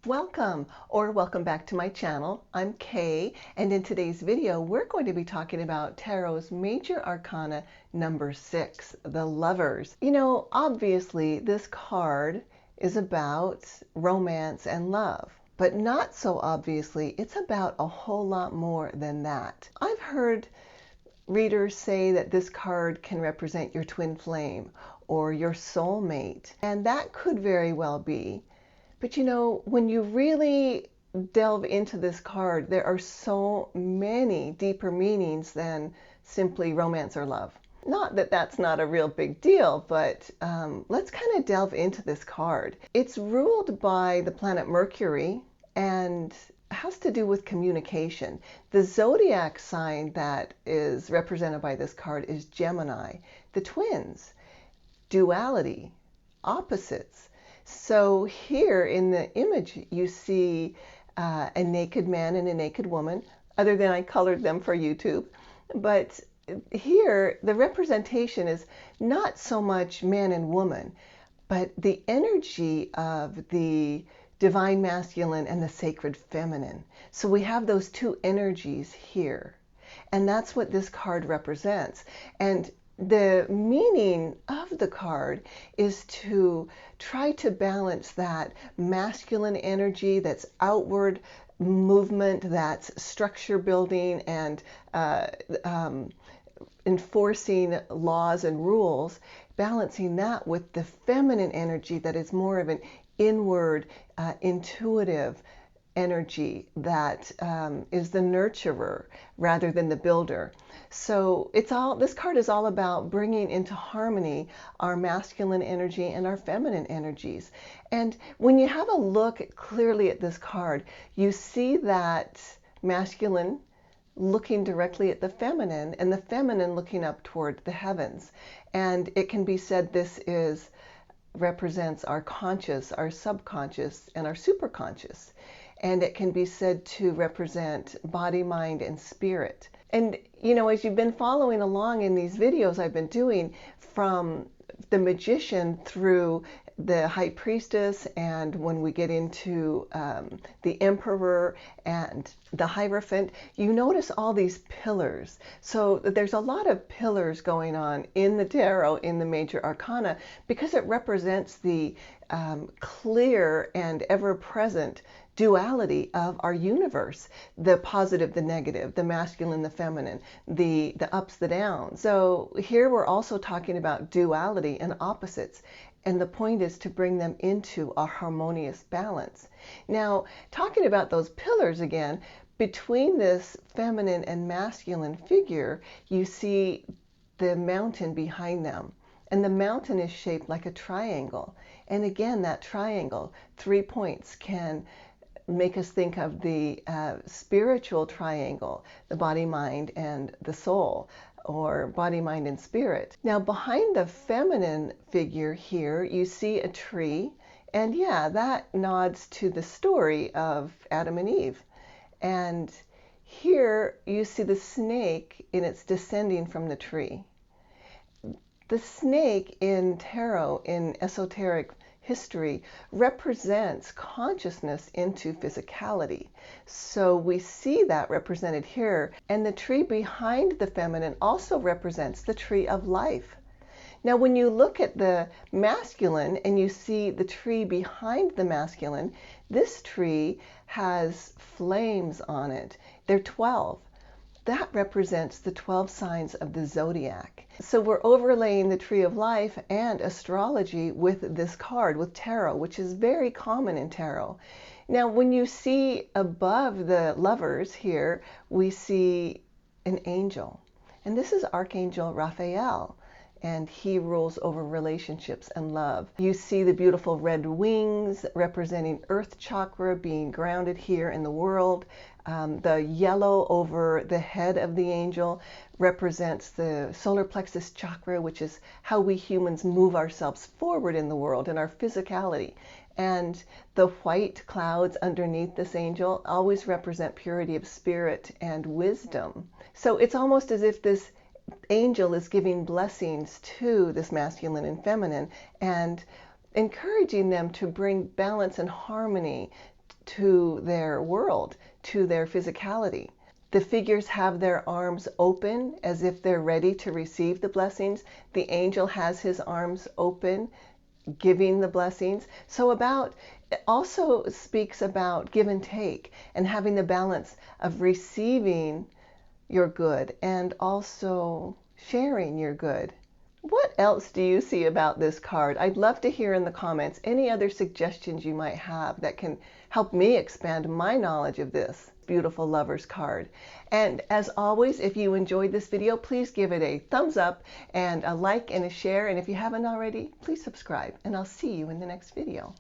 Welcome or welcome back to my channel. I'm Kay, and in today's video we're going to be talking about Tarot's Major Arcana number 6, the Lovers. You know, obviously this card is about romance and love, but not so obviously it's about a whole lot more than that. I've heard readers say that this card can represent your twin flame or your soulmate, and that could very well be. But you know, when you really delve into this card, there are so many deeper meanings than simply romance or love. Not that that's not a real big deal, but let's kind of delve into this card. It's ruled by the planet Mercury and has to do with communication. The zodiac sign that is represented by this card is Gemini. The twins, duality, opposites. So here in the image you see a naked man and a naked woman, other than I colored them for YouTube. But here the representation is not so much man and woman, but the energy of the divine masculine and the sacred feminine. So we have those two energies here. And that's what this card represents. And the meaning of the card is to try to balance that masculine energy, that's outward movement, that's structure building and enforcing laws and rules, balancing that with the feminine energy that is more of an inward, intuitive energy that is the nurturer rather than the builder. So this card is all about bringing into harmony our masculine energy and our feminine energies. And when you have a look clearly at this card, you see that masculine looking directly at the feminine and the feminine looking up toward the heavens. And it can be said this represents our conscious, our subconscious, and our superconscious. And it can be said to represent body, mind, and spirit. And you know, as you've been following along in these videos I've been doing, from the magician through the high priestess, and when we get into the emperor and the hierophant, you notice all these pillars. So there's a lot of pillars going on in the tarot, in the major arcana, because it represents the clear and ever-present duality of our universe, the positive, the negative, the masculine, the feminine, the ups, the downs. So here we're also talking about duality and opposites. And the point is to bring them into a harmonious balance. Now, talking about those pillars again, between this feminine and masculine figure, you see the mountain behind them. And the mountain is shaped like a triangle. And again, that triangle, 3 points, can make us think of the spiritual triangle, the body, mind, and the soul, or body, mind, and spirit. Now, behind the feminine figure here, you see a tree, and yeah, that nods to the story of Adam and Eve. And here you see the snake, and it's descending from the tree. The snake in tarot, in esoteric history, represents consciousness into physicality. So we see that represented here. And the tree behind the feminine also represents the tree of life. Now, when you look at the masculine and you see the tree behind the masculine, this tree has flames on it. They're 12. That represents the 12 signs of the zodiac. So we're overlaying the tree of life and astrology with this card, with tarot, which is very common in tarot. Now, when you see above the lovers here, we see an angel. And this is Archangel Raphael. And he rules over relationships and love. You see the beautiful red wings representing Earth chakra being grounded here in the world. The yellow over the head of the angel represents the solar plexus chakra, which is how we humans move ourselves forward in the world and our physicality. And the white clouds underneath this angel always represent purity of spirit and wisdom. So it's almost as if this angel is giving blessings to this masculine and feminine and encouraging them to bring balance and harmony to their world, to their physicality. The figures have their arms open as if they're ready to receive the blessings. The angel has his arms open, giving the blessings. So it also speaks about give and take and having the balance of receiving your good and also sharing your good. What else do you see about this card? I'd love to hear in the comments any other suggestions you might have that can help me expand my knowledge of this beautiful Lovers card. And as always, if you enjoyed this video, please give it a thumbs up and a like and a share. And if you haven't already, please subscribe. And I'll see you in the next video.